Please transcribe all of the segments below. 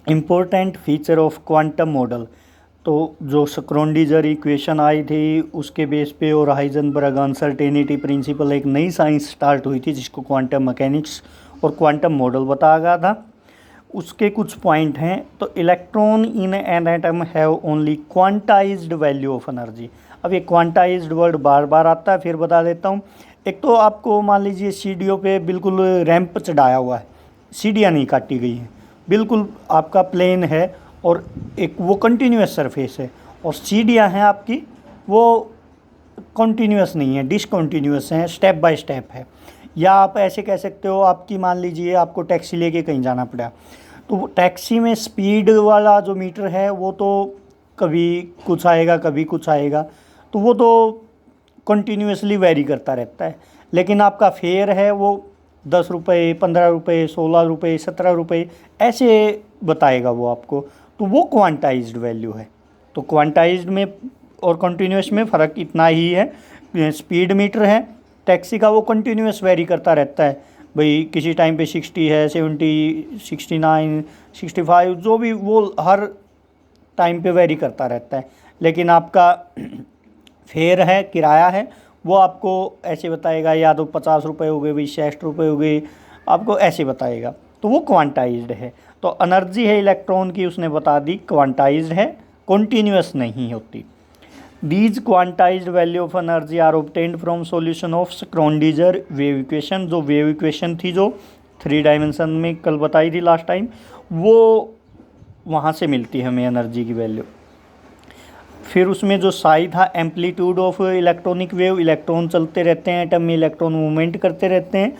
Important feature of quantum model. तो जो Schrödinger equation आई थी उसके बेस पे और हाइजेनबर्ग अनसर्टेनिटी प्रिंसिपल, एक नई साइंस स्टार्ट हुई थी जिसको क्वांटम मैकेनिक्स और क्वांटम मॉडल बताया गया था। उसके कुछ पॉइंट हैं। तो electron in an atom have only quantized value of energy. अब ये क्वांटाइज्ड वर्ड बार बार आता है, फिर बता देता हूँ। एक तो आपको मान लीजिए सीढ़ियों पे बिल्कुल रैंप चढ़ाया हुआ है, सीढ़ियाँ नहीं काटी गई हैं, बिल्कुल आपका प्लेन है और एक वो कंटिन्यूस सरफेस है, और सीढ़ियाँ हैं आपकी वो कंटिन्यूस नहीं है, डिसकंटिन्यूस हैं, स्टेप बाय स्टेप है। या आप ऐसे कह सकते हो, आपकी मान लीजिए आपको टैक्सी लेके कहीं जाना पड़ा, तो टैक्सी में स्पीड वाला जो मीटर है वो तो कभी कुछ आएगा कभी कुछ आएगा, तो वो तो कंटिन्यूसली वेरी करता रहता है। लेकिन आपका फेयर है वो 10 रुपये, 15 रुपये, 16 रुपये, 17 रुपये ऐसे बताएगा वो आपको, तो वो क्वांटाइज्ड वैल्यू है। तो क्वांटाइज्ड में और कंटिन्यूस में फ़र्क इतना ही है। स्पीड मीटर है टैक्सी का, वो कंटिन्यूस वेरी करता रहता है, भाई किसी टाइम पे 60 है, 70, 69, 65, जो भी वो हर टाइम पे वेरी करता रहता है। लेकिन आपका फेयर है, किराया है, वो आपको ऐसे बताएगा, या तो 50 रुपये हो गए भाई, 60 रुपये हो गए, आपको ऐसे बताएगा, तो वो क्वांटाइज्ड है। तो एनर्जी है इलेक्ट्रॉन की, उसने बता दी क्वांटाइज्ड है, कॉन्टीन्यूस नहीं होती। These quantized value of energy are obtained from solution of Schrodinger wave equation. जो वेव इक्वेशन थी जो 3 डायमेंशन में कल बताई थी लास्ट टाइम, वो वहाँ से मिलती है हमें एनर्जी की वैल्यू। फिर उसमें जो साई था, amplitude of electronic wave, electron चलते रहते हैं एटम में, इलेक्ट्रॉन मूवमेंट करते रहते हैं,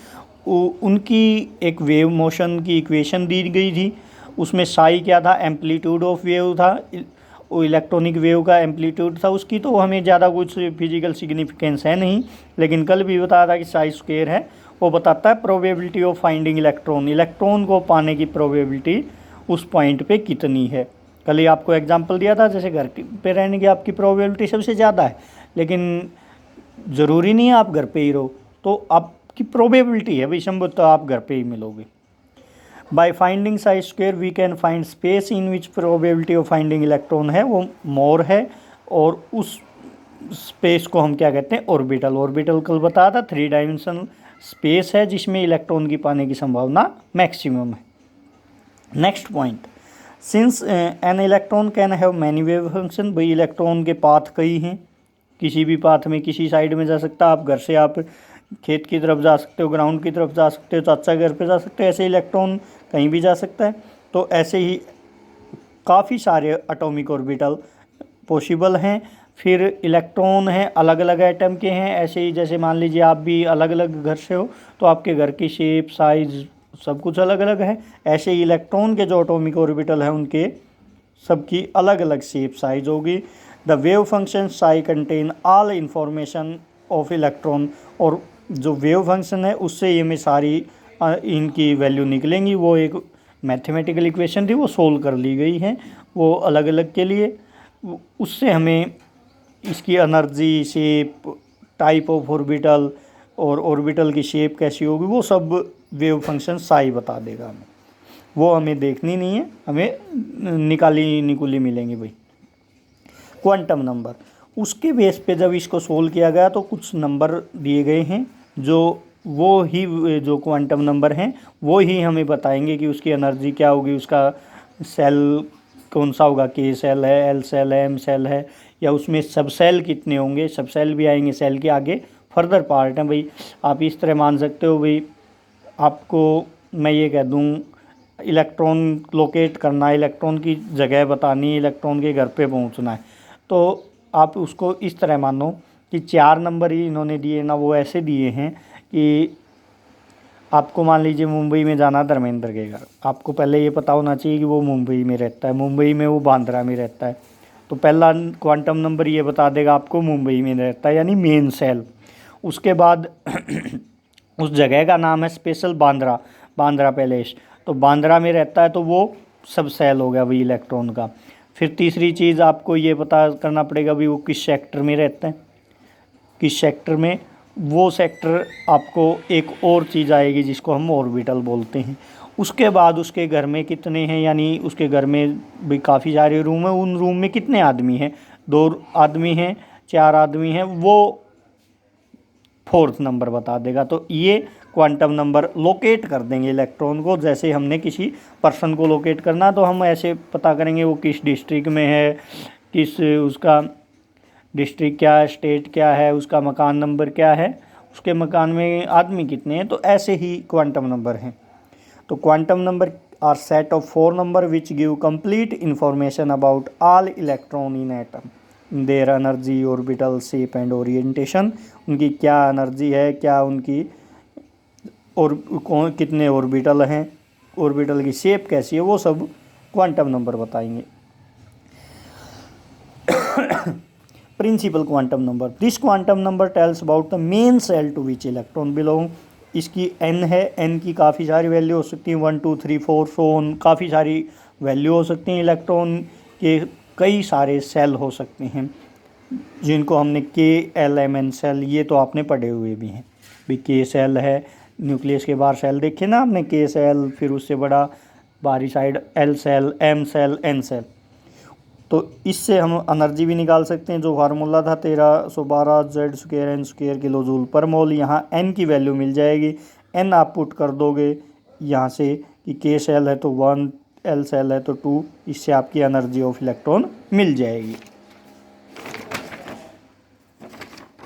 उनकी एक वेव मोशन की इक्वेशन दी गई थी। उसमें साई क्या था, एम्पलीट्यूड ऑफ वेव था, वो इलेक्ट्रॉनिक वेव का एम्पलीट्यूड था उसकी, तो हमें ज़्यादा कुछ फिजिकल सिग्निफिकेंस है नहीं। लेकिन कल भी बताया था कि साई स्क्वायर है, वो बताता है probability of finding electron, electron को पाने की प्रोबेबिलिटी उस पॉइंट पे कितनी है। कल ही आपको एग्जांपल दिया था, जैसे घर पे रहने की आपकी प्रोबेबिलिटी सबसे ज़्यादा है, लेकिन ज़रूरी नहीं है आप घर पे ही रहो, तो आपकी प्रोबेबिलिटी है भाई, संभवतः आप घर पे ही मिलोगे। By finding psi square we can find space in which probability of finding electron है, वो मोर है, और उस स्पेस को हम क्या कहते हैं, ऑर्बिटल। ऑर्बिटल कल बताया था 3 डायमेंशनल स्पेस है जिसमें इलेक्ट्रॉन की पाने की संभावना मैक्सिमम है। Next point, since an electron can have many wave function, भाई इलेक्ट्रॉन के पाथ कई हैं, किसी भी पाथ में किसी साइड में जा सकता है। आप घर से आप खेत की तरफ जा सकते हो, ग्राउंड की तरफ जा सकते हो, चाचा घर पे जा सकते हो, ऐसे इलेक्ट्रॉन कहीं भी जा सकता है। तो ऐसे ही काफ़ी सारे एटॉमिक ऑर्बिटल पॉसिबल हैं। फिर इलेक्ट्रॉन हैं अलग अलग एटम के हैं, ऐसे ही जैसे मान लीजिए आप भी अलग अलग घर से हो, तो आपके घर की शेप, साइज़ सब कुछ अलग अलग है। ऐसे ही इलेक्ट्रॉन के जो एटॉमिक ऑर्बिटल हैं उनके सबकी अलग अलग शेप, साइज होगी। The wave function psi contain all information of electron, और जो वेव फंक्शन है उससे ये हमें सारी इनकी वैल्यू निकलेंगी। वो एक मैथमेटिकल इक्वेशन थी, वो सोल्व कर ली गई है, वो अलग अलग के लिए। उससे हमें इसकी energy, shape, type of orbital और ऑर्बिटल की शेप कैसी होगी, वो सब वेव फंक्शन साई बता देगा हमें। वो हमें देखनी नहीं है, हमें निकाली निकुली मिलेंगी भाई। क्वांटम नंबर, उसके बेस पे जब इसको सोल्व किया गया तो कुछ नंबर दिए गए हैं, जो वो ही जो क्वांटम नंबर हैं वो ही हमें बताएंगे कि उसकी एनर्जी क्या होगी, उसका सेल कौन सा होगा, के सेल है, एल सेल है, एम सेल है, या उसमें सब सेल कितने होंगे, सब सेल भी आएंगे, सेल के आगे फर्दर पार्ट हैं भाई। आप इस तरह मान सकते हो भाई, आपको मैं ये कह दूँ इलेक्ट्रॉन लोकेट करना है, इलेक्ट्रॉन की जगह बतानी है, इलेक्ट्रॉन के घर पे पहुंचना है, तो आप उसको इस तरह मानो कि 4 नंबर ही इन्होंने दिए ना, वो ऐसे दिए हैं कि आपको मान लीजिए मुंबई में जाना धर्मेंद्र के घर, आपको पहले ये पता होना चाहिए कि वो मुंबई में रहता है, मुंबई में वो बांद्रा में रहता है, तो पहला क्वांटम नंबर ये बता देगा आपको मुंबई में रहता है, यानी मेन सेल। उसके बाद उस जगह का नाम है स्पेशल बांद्रा, बांद्रा पैलेस, तो बांद्रा में रहता है, तो वो सब सेल हो गया भाई इलेक्ट्रॉन का। फिर तीसरी चीज़ आपको ये पता करना पड़ेगा भाई वो किस सेक्टर में रहता है, किस सेक्टर में, वो सेक्टर आपको एक और चीज़ आएगी जिसको हम ऑर्बिटल बोलते हैं, उसके बाद उसके घर में कितने हैं, यानी उसके घर में भी काफ़ी सारे रूम हैं, उन रूम में कितने आदमी हैं, 2 आदमी हैं, 4 आदमी हैं, वो 4th नंबर बता देगा। तो ये क्वांटम नंबर लोकेट कर देंगे इलेक्ट्रॉन को। जैसे हमने किसी पर्सन को लोकेट करना तो हम ऐसे पता करेंगे वो किस डिस्ट्रिक्ट में है, किस उसका डिस्ट्रिक्ट क्या है, स्टेट क्या है, उसका मकान नंबर क्या है, उसके मकान में आदमी कितने हैं। तो ऐसे ही क्वांटम नंबर हैं। तो quantum number are set of 4 number which give complete information about all electron in atom, their energy, orbital, shape and orientation. उनकी क्या एनर्जी है, क्या उनकी और कौन कितने ऑर्बिटल हैं, ऑर्बिटल की शेप कैसी है, वो सब क्वांटम नंबर बताएंगे। Principal quantum number, this quantum number tells about the main shell to which electron belong. इसकी n है, n की काफ़ी सारी वैल्यू हो सकती हैं, 1 2 3 4 सो ऑन, काफ़ी सारी वैल्यू हो सकती हैं। इलेक्ट्रॉन के कई सारे सेल हो सकते हैं जिनको हमने KLMN सेल, ये तो आपने पढ़े हुए भी हैं भी। K सेल है, न्यूक्लियस के बाहर सेल देखे ना आपने, K सेल, फिर उससे बड़ा बाहरी side L shell, M shell, N shell. तो इससे हम एनर्जी भी निकाल सकते हैं, जो फार्मूला था 1312 Z² किलो जूल पर मोल। यहाँ n की वैल्यू मिल जाएगी, n आप पुट कर दोगे यहाँ से कि K सेल है तो 1, L सेल है तो 2, इससे आपकी एनर्जी ऑफ इलेक्ट्रॉन मिल जाएगी।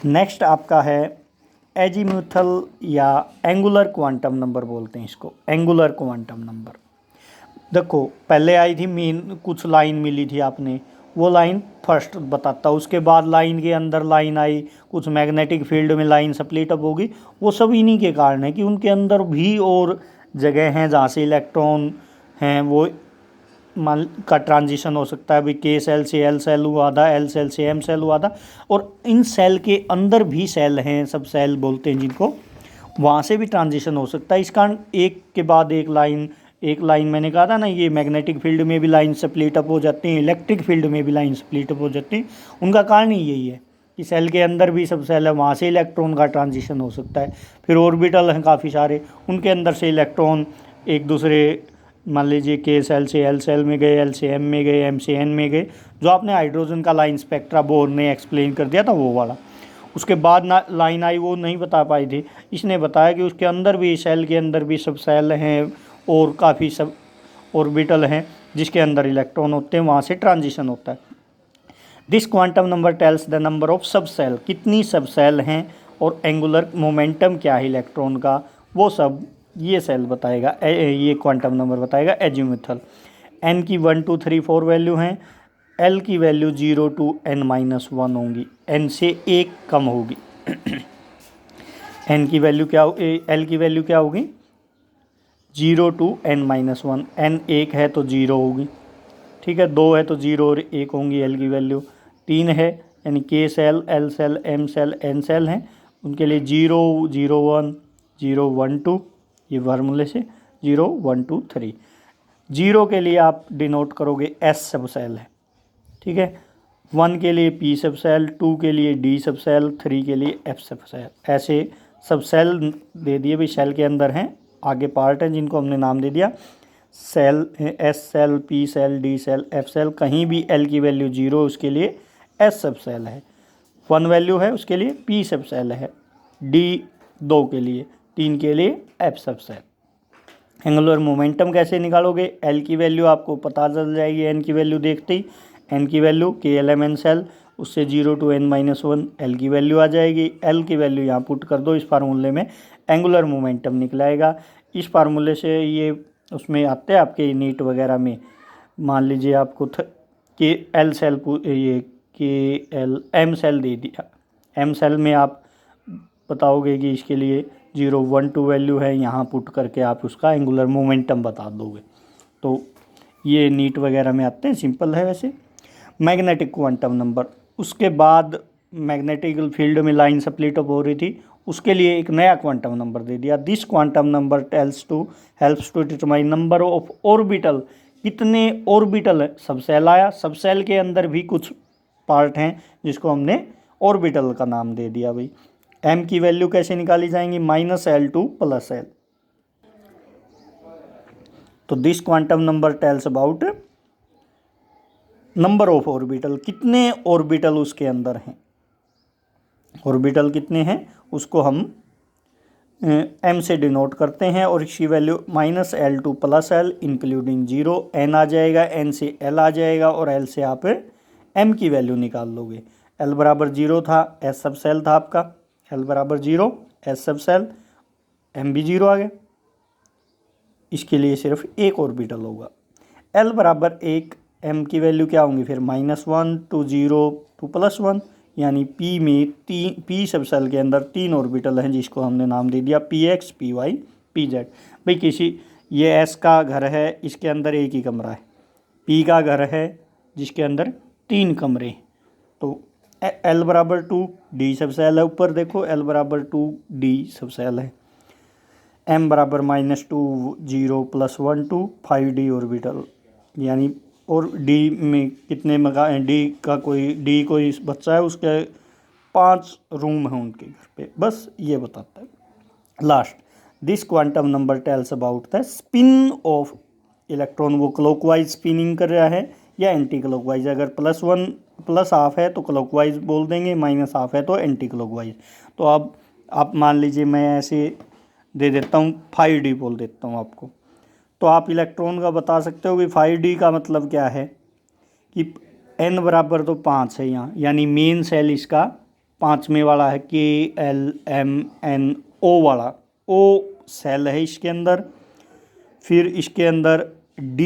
नेक्स्ट आपका है एजीमुथल या एंगुलर क्वांटम नंबर बोलते हैं इसको, एंगुलर क्वांटम नंबर। देखो पहले आई थी मीन, कुछ लाइन मिली थी आपने, वो लाइन फर्स्ट बताता, उसके बाद लाइन के अंदर लाइन आई, कुछ मैग्नेटिक फील्ड में लाइन स्प्लिट अप होगी। वो सब इन्हीं के कारण है कि उनके अंदर भी और जगह हैं जहाँ से इलेक्ट्रॉन हैं वो मान का ट्रांजिशन हो सकता है। अभी K सेल से L सेल हुआ था, L सेल से M सेल हुआ था, और इन सेल के अंदर भी सेल हैं, सब सेल बोलते हैं जिनको, वहाँ से भी ट्रांजिशन हो सकता है। इस कारण एक के बाद एक लाइन मैंने कहा था ना, ये मैग्नेटिक फील्ड में भी लाइन स्प्लिट अप हो जाती हैं, इलेक्ट्रिक फील्ड में भी लाइन स्प्लिट अप हो जाती हैं। उनका कारण ही यही है कि सेल के अंदर भी सब सेल है, वहाँ से इलेक्ट्रॉन का ट्रांजिशन हो सकता है। फिर ऑर्बिटल हैं काफ़ी सारे, उनके अंदर से इलेक्ट्रॉन एक दूसरे, मान लीजिए K सेल से L सेल में गए, L से M में गए, M से N में गए, जो आपने हाइड्रोजन का लाइन स्पेक्ट्रा बोर ने एक्सप्लेन कर दिया था वो वाला। उसके बाद ना लाइन आई, वो नहीं बता पाई थी, इसने बताया कि उसके अंदर भी, सेल के अंदर भी सब सेल हैं और काफ़ी सब ऑर्बिटल हैं जिसके अंदर इलेक्ट्रॉन होते हैं, वहाँ से ट्रांजिशन होता है। This quantum number tells the number of सब सेल, कितनी सब सेल हैं और एंगुलर मोमेंटम क्या है इलेक्ट्रॉन का, वो सब ये सेल बताएगा, ये क्वांटम नंबर बताएगा एजीमुथल। n की 1 2 3 4 वैल्यू हैं, l की वैल्यू 0 to n-1 होंगी, n से 1 कम होगी। n की वैल्यू क्या, l की वैल्यू क्या होगी, 0 to n-1, n 1 है तो 0 होगी, ठीक है, 2 है तो 0 और 1 होंगी l की वैल्यू। 3 है यानी K shell, L shell, M shell, N shell हैं, उनके लिए 0 0 1 0 1 2, ये फार्मूले से 0 1 2 3। 0 के लिए आप डिनोट करोगे S सब सेल है, ठीक है, 1 के लिए P सब सेल, 2 के लिए D सब सेल, 3 के लिए F सब सेल। ऐसे सब सेल दे दिए भाई, सेल के अंदर हैं, आगे पार्ट हैं जिनको हमने नाम दे दिया, shell S shell, P shell, D shell, F shell. कहीं भी L की वैल्यू 0 उसके लिए S सब सेल है, 1 वैल्यू है उसके लिए P सब सेल है, D 2 के लिए, 3 के लिए F सब सेल। एंगुलर मोमेंटम कैसे निकालोगे, L की वैल्यू आपको पता चल जाएगी, N की वैल्यू देखते ही, N की वैल्यू KLMN सेल, उससे 0 to n-1 L की वैल्यू आ जाएगी। L की वैल्यू यहाँ पुट कर दो इस फार्मूले में, एंगुलर मोमेंटम निकलाएगा। इस फार्मूले से ये उसमें आते हैं आपके नीट वगैरह में, मान लीजिए आपको कि L सेल ये KLM सेल दे दिया, M सेल में आप बताओगे कि इसके लिए 0 1 2 वैल्यू है, यहाँ पुट करके आप उसका एंगुलर मोमेंटम बता दोगे। तो ये नीट वगैरह में आते हैं, सिंपल है वैसे। मैग्नेटिक क्वांटम नंबर, उसके बाद मैग्नेटिक फील्ड में लाइन स्प्लिट अप हो रही थी, उसके लिए एक नया क्वांटम नंबर दे दिया। This quantum number helps to determine number of orbital, कितने ऑर्बिटल है, सब सेल आया, सब सेल के अंदर भी कुछ पार्ट हैं जिसको हमने ऑर्बिटल का नाम दे दिया भाई। m की वैल्यू कैसे निकाली जाएंगी, -L to +L। तो this quantum number tells about number of orbital, कितने ऑर्बिटल उसके अंदर हैं, ऑर्बिटल कितने हैं उसको हम m से डिनोट करते हैं, और इसकी value -L to +L including 0, n आ जाएगा, n से l आ जाएगा, और l से आप m की वैल्यू निकाल लोगे। l बराबर 0 था, s सब सेल था आपका, l बराबर 0, s सब सेल, m भी 0 आ गया, इसके लिए सिर्फ एक ऑर्बिटल होगा। l बराबर 1, m की वैल्यू क्या होंगी फिर -1 टू 0 टू +1, यानी p में p सब सेल के अंदर 3 ऑर्बिटल हैं, जिसको हमने नाम दे दिया px, py, pz। भाई किसी ये s का घर है, इसके अंदर एक ही कमरा है, p का घर है जिसके अंदर 3 कमरे हैं, तो l बराबर 2, d सब सेल है, ऊपर देखो l बराबर 2, d सब सेल है, m बराबर -2 0 +1 2 5d ऑर्बिटल, यानी और d में कितने मका d का कोई बच्चा है, उसके 5 रूम हैं उनके घर पे, बस ये बताता है। Last, this quantum number tells about the spin off electron, वो क्लॉकवाइज स्पिनिंग कर रहा है या एंटी क्लॉकवाइज, अगर +1 है तो क्लॉकवाइज बोल देंगे, -1/2 है तो एंटी क्लॉकवाइज। तो अब आप मान लीजिए मैं ऐसे दे देता हूँ 5d बोल देता हूँ आपको, तो आप इलेक्ट्रॉन का बता सकते हो कि 5d का मतलब क्या है कि n बराबर तो 5 है यहाँ, यानी मेन सेल इसका 5वें वाला है, KLMNO वाला O सेल है इसके अंदर, फिर इसके अंदर D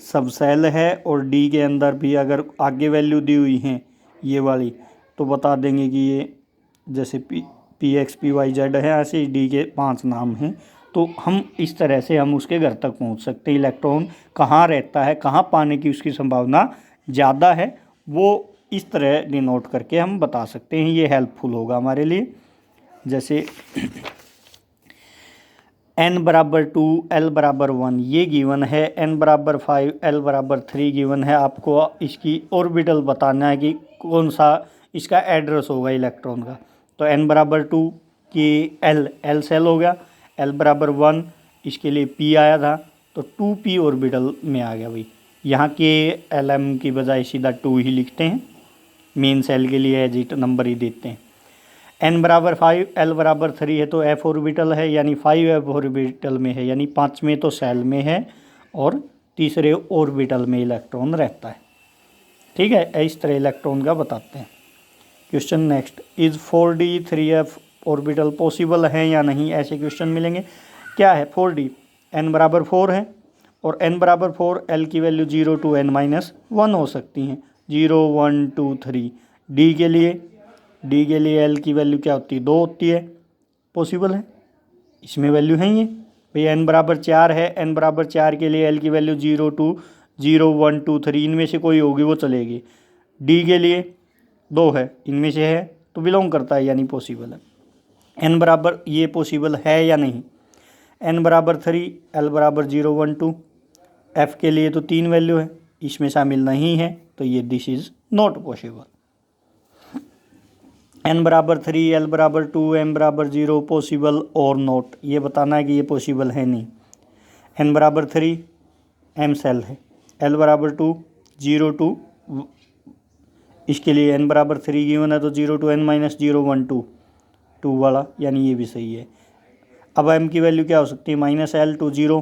सब सेल है, और D के अंदर भी अगर आगे वैल्यू दी हुई हैं ये वाली तो बता देंगे कि ये जैसे PX PY Z है, ऐसे D के 5 नाम हैं। तो हम इस तरह से हम उसके घर तक पहुंच सकते हैं, इलेक्ट्रॉन कहाँ रहता है, कहाँ पाने की उसकी संभावना ज़्यादा है, वो इस तरह डिनोट करके हम बता सकते हैं, ये हेल्पफुल होगा हमारे लिए। जैसे n बराबर 2, l बराबर 1 ये गिवन है, n बराबर 5, l बराबर 3 गिवन है, आपको इसकी ऑर्बिटल बताना है कि कौन सा इसका एड्रेस होगा इलेक्ट्रॉन का। तो n बराबर 2 की l सेल हो गया, l बराबर 1 इसके लिए p आया था, तो 2p ऑर्बिटल में आ गया भाई, यहाँ के LM की बजाय सीधा 2 ही लिखते हैं, मेन सेल के लिए एजिट नंबर ही देते हैं। n बराबर 5, l बराबर 3 है तो f ऑर्बिटल है, यानी 5f ऑर्बिटल में है, यानी 5वें तो सेल में है और तीसरे ऑर्बिटल में इलेक्ट्रॉन रहता है। ठीक है, इस तरह इलेक्ट्रॉन का बताते हैं। Question next, is 4d 3f orbital possible है या नहीं, ऐसे क्वेश्चन मिलेंगे। क्या है 4d, n बराबर 4 है और n बराबर 4, l की वैल्यू 0 to n-1 हो सकती हैं, 0 1 2 3। d के लिए l की वैल्यू क्या होती है, 2 होती है, पॉसिबल है, इसमें वैल्यू है ये भाई। n बराबर 4 है, n बराबर 4 के लिए l की वैल्यू 0 to 0 1 2 3 इनमें से कोई होगी वो चलेगी। d के लिए 2 है, इनमें से है तो बिलोंग करता है, यानी पॉसिबल है। n बराबर ये पॉसिबल है या नहीं, n बराबर 3, l बराबर 0 1 2, f के लिए तो 3 वैल्यू है, इसमें शामिल नहीं है, तो ये this is not possible. n बराबर 3, l बराबर 2, m बराबर 0 पॉसिबल और नॉट, ये बताना है कि ये पॉसिबल है नहीं। n बराबर 3 m सेल है, l बराबर 2 0 2, इसके लिए n बराबर 3 गिवन है तो 0 to n-0 1 2 2 वाला, यानी ये भी सही है। अब m की वैल्यू क्या हो सकती है, -l to 0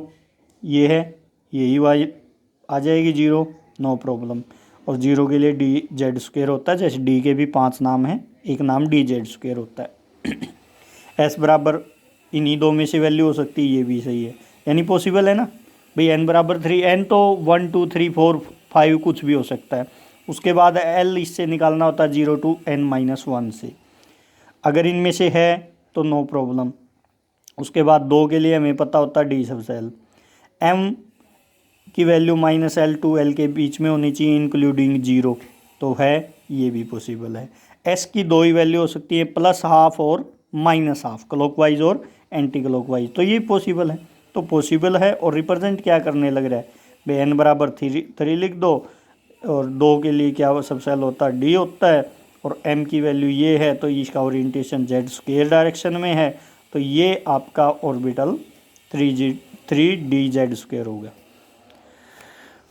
ये है, यही आ जाएगी 0, नो प्रॉब्लम। और 0 के लिए dz² होता है, जैसे d के भी 5 नाम हैं, एक नाम dz² होता है। s बराबर इन्हीं 2 में से वैल्यू हो सकती है, ये भी सही है, यानी पॉसिबल है ना भाई। n बराबर 3, n तो 1 2 3 4 5 कुछ भी हो सकता है, उसके बाद l इससे निकालना होता है 0 to n-1 से, अगर इनमें से है तो नो प्रॉब्लम। उसके बाद 2 के लिए हमें पता होता है d सब सेल, m की वैल्यू -l to l के बीच में होनी चाहिए इंक्लूडिंग 0, तो है, ये भी पॉसिबल है। s की 2 ही वैल्यू हो सकती है, +12 और -12, क्लॉकवाइज और एंटी क्लॉकवाइज, तो ये पॉसिबल है, तो पॉसिबल है। और रिप्रेजेंट क्या करने लग रहा है भाई, n बराबर 3 लिख दो, और 2 के लिए क्या सब सेल होता है, d होता है, और m की वैल्यू ये है तो इसका ओरिएंटेशन z² डायरेक्शन में है, तो ये आपका ऑर्बिटल 3dz² हो गया।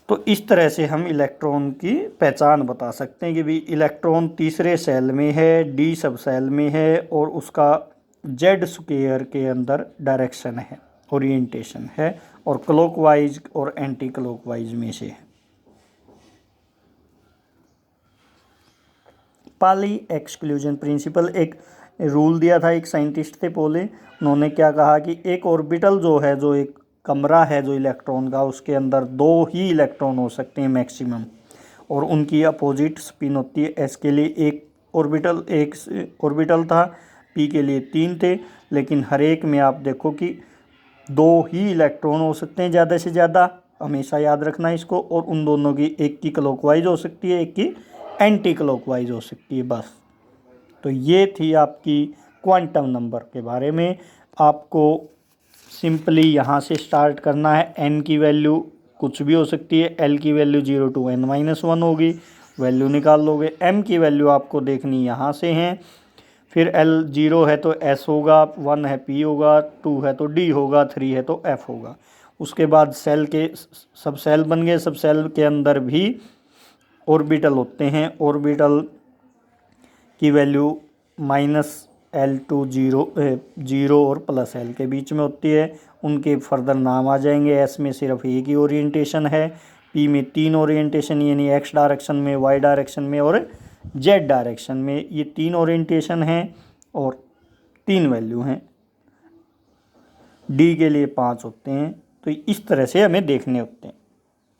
तो इस तरह से हम इलेक्ट्रॉन की पहचान बता सकते हैं कि भी इलेक्ट्रॉन तीसरे सेल में है, डी सब सेल में है और उसका जेड स्क्वायर के अंदर डायरेक्शन है, ओरिएंटेशन है और क्लॉकवाइज और एंटी क्लॉकवाइज में से है। पाली एक्सक्लूजन प्रिंसिपल एक रूल दिया था, एक साइंटिस्ट थे पोले, उन्होंने क्या कहा कि एक ऑर्बिटल जो है, जो एक कमरा है जो इलेक्ट्रॉन का, उसके अंदर 2 ही इलेक्ट्रॉन हो सकते हैं मैक्सिमम और उनकी अपोजिट स्पिन होती है। एस के लिए एक ऑर्बिटल था, पी के लिए 3 थे, लेकिन हर एक में आप देखो कि 2 ही इलेक्ट्रॉन हो सकते हैं ज़्यादा से ज़्यादा, हमेशा याद रखना इसको, और उन दोनों की एक की क्लॉकवाइज हो सकती है, एक की एंटी क्लॉकवाइज हो सकती है, बस। तो ये थी आपकी क्वांटम नंबर के बारे में। आपको सिंपली यहाँ से स्टार्ट करना है। एन की वैल्यू कुछ भी हो सकती है, एल की वैल्यू 0 to n-1 होगी, वैल्यू निकाल लोगे। एम की वैल्यू आपको देखनी यहाँ से है, फिर एल 0 है तो एस होगा, 1 है पी होगा, 2 है तो डी होगा, 3 है तो एफ होगा। उसके बाद सेल के सब सेल बन गए, सब सेल के अंदर भी ऑर्बिटल होते हैं, ऑर्बिटल की वैल्यू -L to 0 और +L के बीच में होती है। उनके फर्दर नाम आ जाएंगे। एस में सिर्फ एक ही ओरिएंटेशन है, पी में 3 ओरिएंटेशन, यानी एक्स डायरेक्शन में, वाई डायरेक्शन में और जेड डायरेक्शन में, ये 3 ओरिएंटेशन हैं और 3 वैल्यू हैं। डी के लिए 5 होते हैं। तो इस तरह से हमें देखने होते हैं।